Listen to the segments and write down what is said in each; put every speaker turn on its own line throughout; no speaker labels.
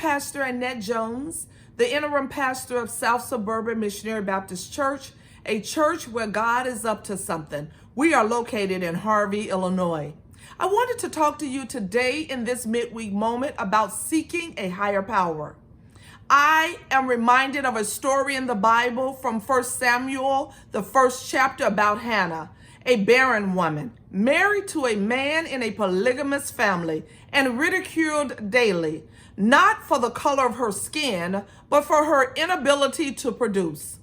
Pastor Annette Jones, the Interim Pastor of South Suburban Missionary Baptist Church, a church where God is up to something. We are located in Harvey, Illinois. I wanted to talk to you today in this midweek moment about seeking a higher power. I am reminded of a story in the Bible from 1 Samuel, the first chapter, about Hannah, a barren woman, married to a man in a polygamous family and ridiculed daily, not for the color of her skin, but for her inability to produce.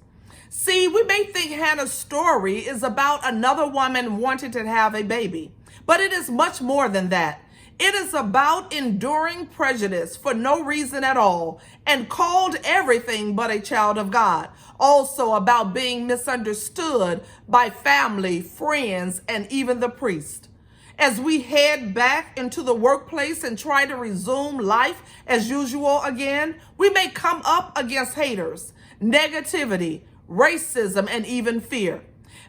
See, we may think Hannah's story is about another woman wanting to have a baby, but it is much more than that. It is about enduring prejudice for no reason at all and called everything but a child of God. Also about being misunderstood by family, friends, and even the priest. As we head back into the workplace and try to resume life as usual again, we may come up against haters, negativity, racism, and even fear.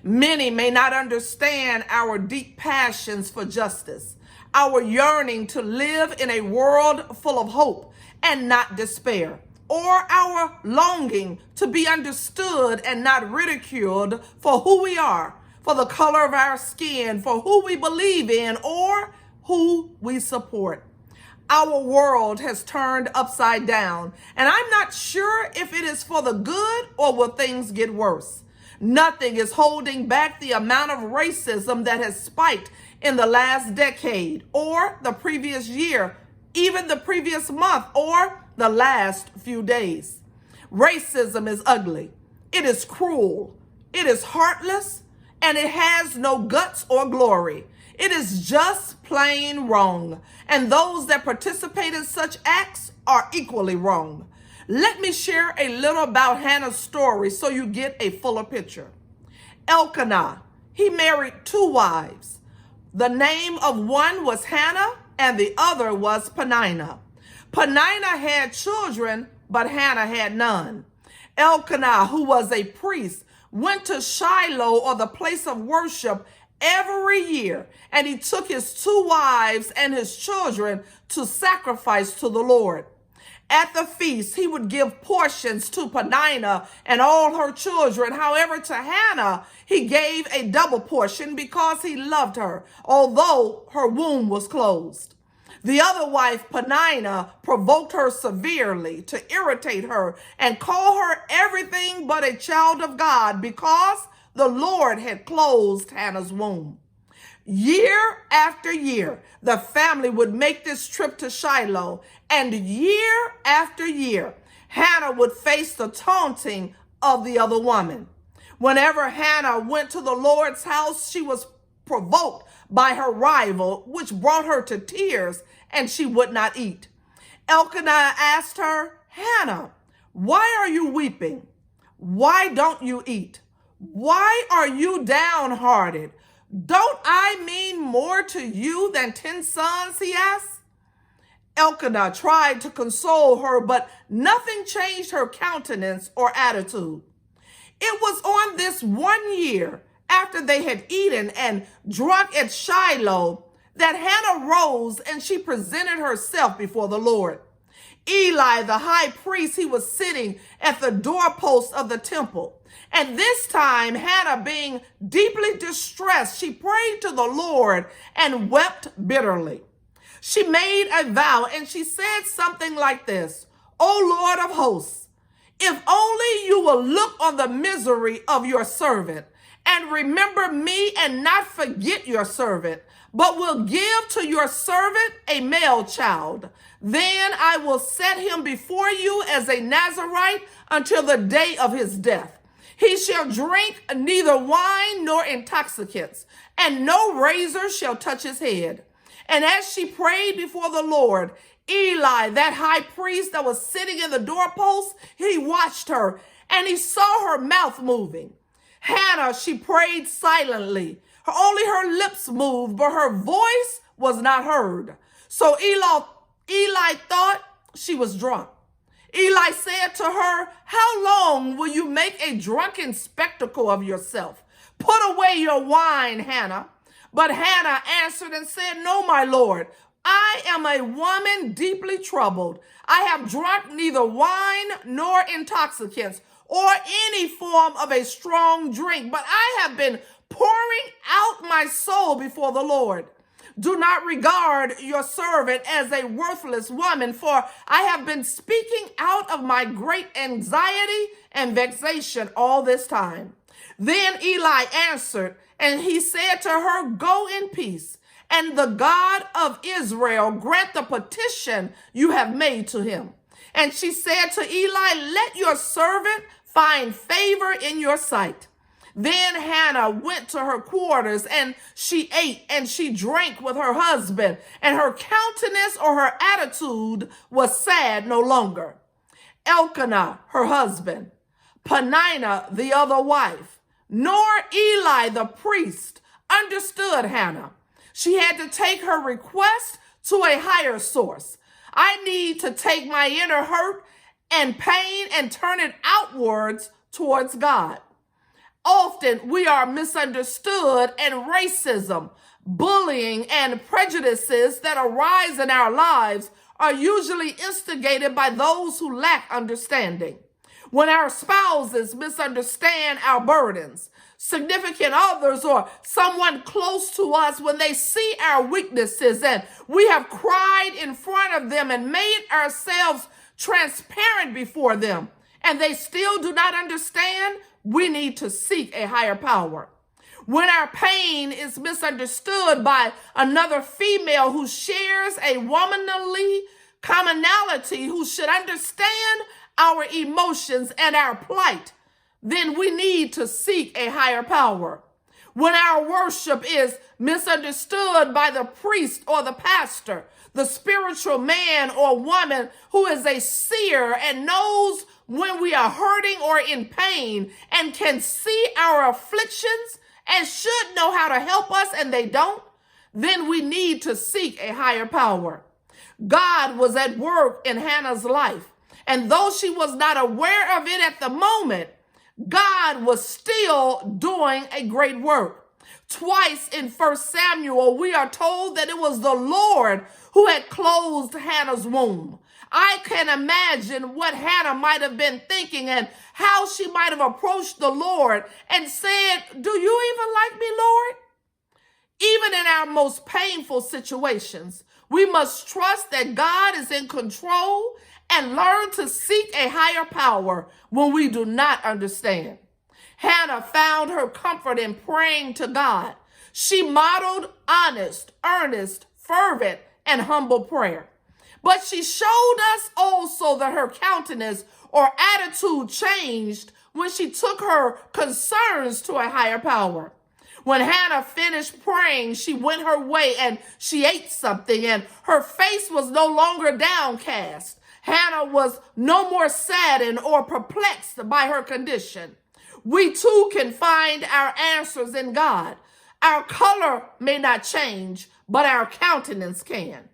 Many may not understand our deep passions for justice, our yearning to live in a world full of hope and not despair, or our longing to be understood and not ridiculed for who we are, for the color of our skin, for who we believe in, or who we support. Our world has turned upside down, and I'm not sure if it is for the good or will things get worse. Nothing is holding back the amount of racism that has spiked in the last decade, or the previous year, even the previous month, or the last few days. Racism is ugly. It is cruel. It is heartless, and it has no guts or glory. It is just plain wrong, and those that participate in such acts are equally wrong. Let me share a little about Hannah's story so you get a fuller picture. Elkanah, he married two wives. The name of one was Hannah and the other was Peninnah. Peninnah had children, but Hannah had none. Elkanah, who was a priest, went to Shiloh, or the place of worship, every year, and he took his two wives and his children to sacrifice to the Lord. At the feast, he would give portions to Peninnah and all her children. However, to Hannah, he gave a double portion because he loved her, although her womb was closed. The other wife, Peninnah, provoked her severely to irritate her and call her everything but a child of God because the Lord had closed Hannah's womb. Year after year, the family would make this trip to Shiloh, and year after year, Hannah would face the taunting of the other woman. Whenever Hannah went to the Lord's house, she was provoked by her rival, which brought her to tears, and she would not eat. Elkanah asked her, "Hannah, why are you weeping? Why don't you eat? Why are you downhearted? Don't I mean more to you than 10 sons?" he asked. Elkanah tried to console her, but nothing changed her countenance or attitude. It was on this one year, after they had eaten and drunk at Shiloh, that Hannah rose and she presented herself before the Lord. Eli, the high priest, he was sitting at the doorpost of the temple. And this time, Hannah, being deeply distressed, she prayed to the Lord and wept bitterly. She made a vow and she said something like this: "O Lord of hosts, if only you will look on the misery of your servant and remember me and not forget your servant, but will give to your servant a male child. Then I will set him before you as a Nazirite until the day of his death. He shall drink neither wine nor intoxicants, and no razor shall touch his head." And as she prayed before the Lord, Eli, that high priest that was sitting in the doorpost, he watched her and he saw her mouth moving. Hannah, she prayed silently. Only her lips moved, but her voice was not heard. So Eli thought she was drunk. Eli said to her, "How long will you make a drunken spectacle of yourself? Put away your wine, Hannah." But Hannah answered and said, "No, my Lord, I am a woman deeply troubled. I have drunk neither wine nor intoxicants or any form of a strong drink, but I have been pouring out my soul before the Lord. Do not regard your servant as a worthless woman, for I have been speaking out of my great anxiety and vexation all this time. Then Eli answered, and he said to her, go in peace, and the God of Israel grant the petition you have made to him. And she said to Eli, let your servant find favor in your sight. Then Hannah went to her quarters, and she ate and she drank with her husband, and her countenance or her attitude was sad no longer. Elkanah, her husband, Peninnah, the other wife, nor Eli the priest understood Hannah. She had to take her request to a higher source. I need to take my inner hurt and pain and turn it outwards towards God. Often we are misunderstood, and racism, bullying, and prejudices that arise in our lives are usually instigated by those who lack understanding. When our spouses misunderstand our burdens, significant others or someone close to us, when they see our weaknesses and we have cried in front of them and made ourselves transparent before them, and they still do not understand, we need to seek a higher power. When our pain is misunderstood by another female who shares a womanly commonality, who should understand our emotions and our plight, then we need to seek a higher power. When our worship is misunderstood by the priest or the pastor, the spiritual man or woman who is a seer and knows when we are hurting or in pain and can see our afflictions and should know how to help us and they don't, then we need to seek a higher power. God was at work in Hannah's life, and though she was not aware of it at the moment, God was still doing a great work. Twice in 1 Samuel, we are told that it was the Lord who had closed Hannah's womb. I can imagine what Hannah might have been thinking and how she might have approached the Lord and said, do you even like me, Lord? Even in our most painful situations, we must trust that God is in control and learn to seek a higher power when we do not understand. Hannah found her comfort in praying to God. She modeled honest, earnest, fervent, and humble prayer. But she showed us also that her countenance or attitude changed when she took her concerns to a higher power. When Hannah finished praying, she went her way and she ate something, and her face was no longer downcast. Hannah was no more saddened or perplexed by her condition. We too can find our answers in God. Our color may not change, but our countenance can.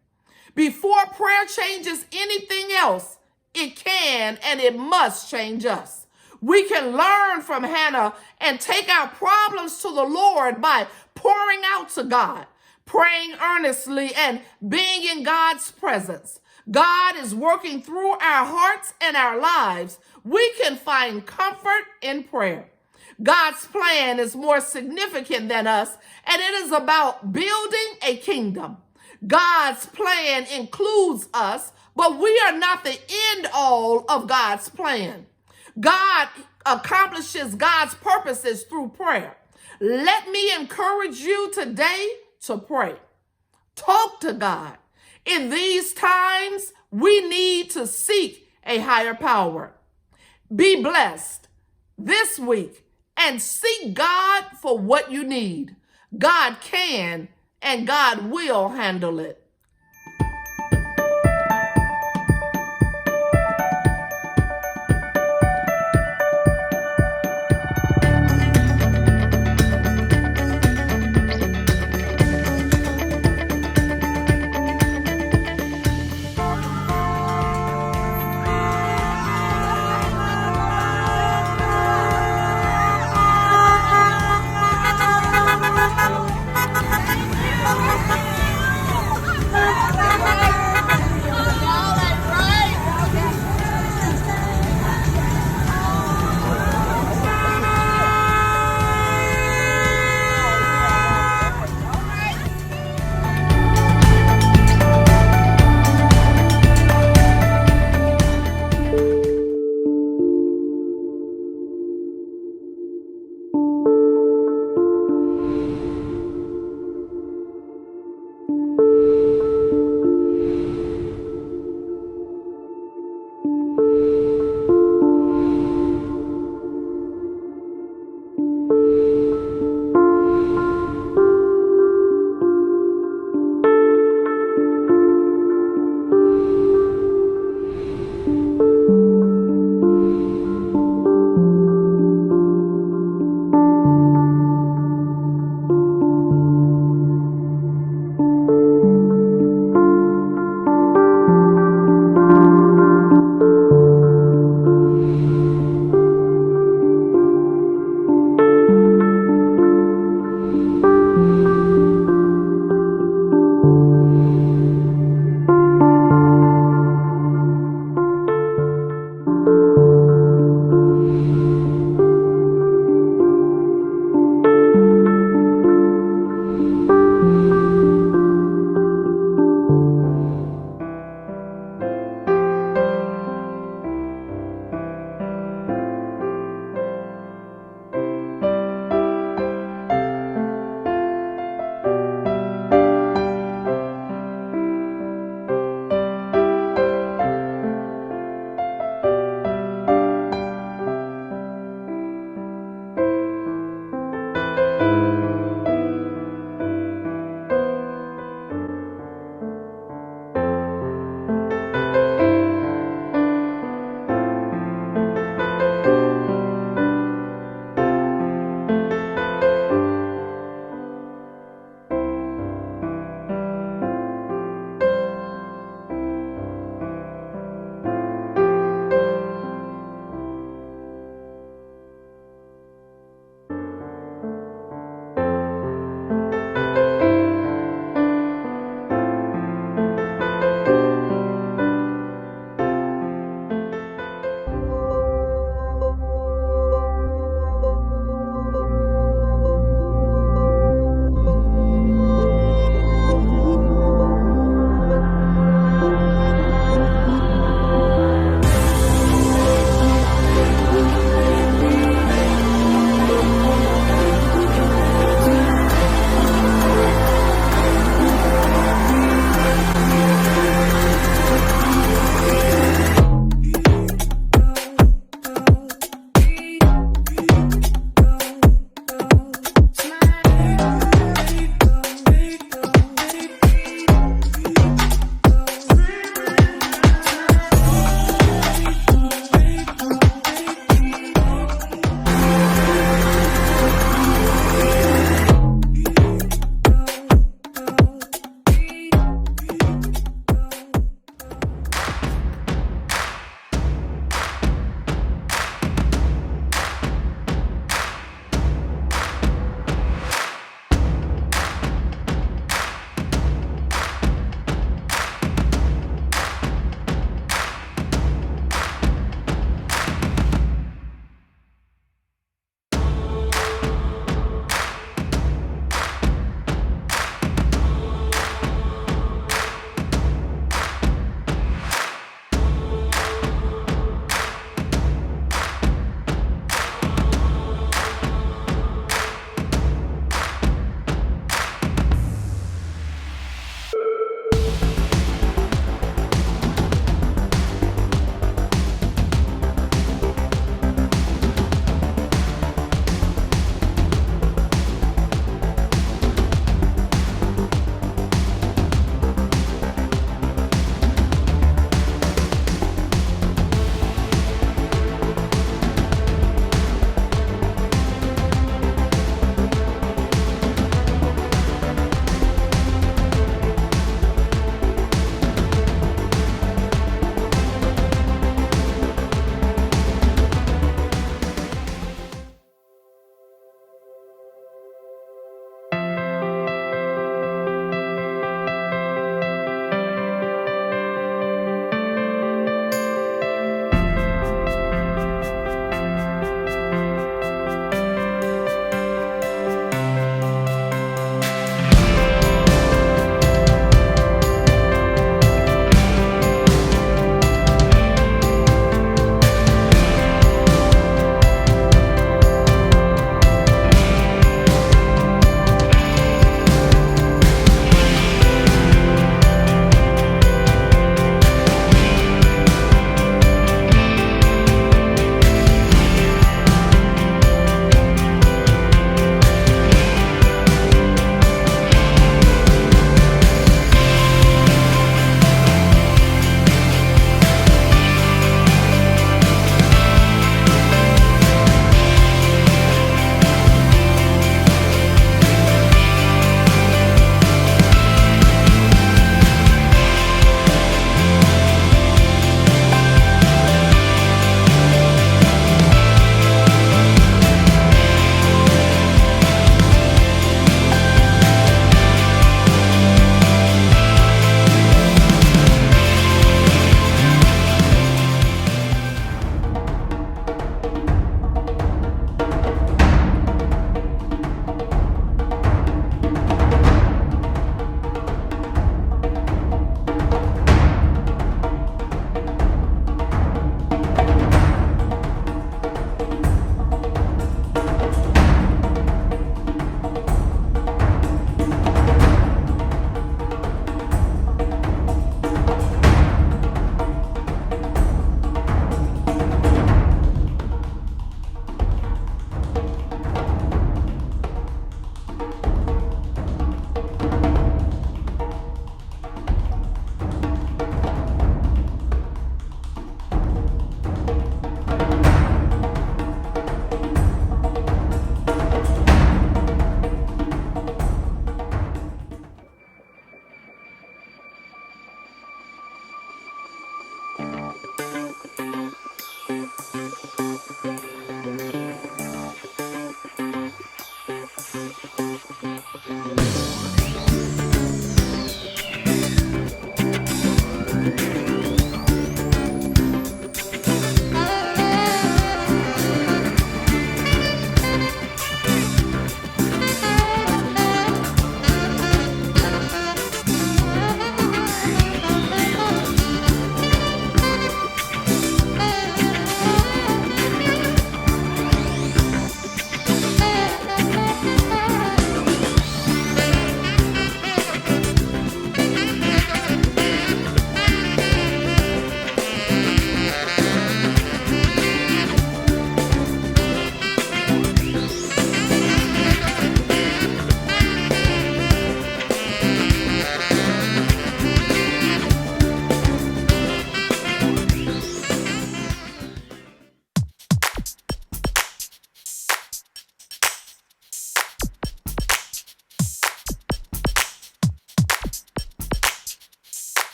Before prayer changes anything else, it can and it must change us. We can learn from Hannah and take our problems to the Lord by pouring out to God, praying earnestly, and being in God's presence. God is working through our hearts and our lives. We can find comfort in prayer. God's plan is more significant than us, and it is about building a kingdom. God's plan includes us, but we are not the end all of God's plan. God accomplishes God's purposes through prayer. Let me encourage you today to pray. Talk to God. In these times, we need to seek a higher power. Be blessed this week and seek God for what you need. God can and God will handle it.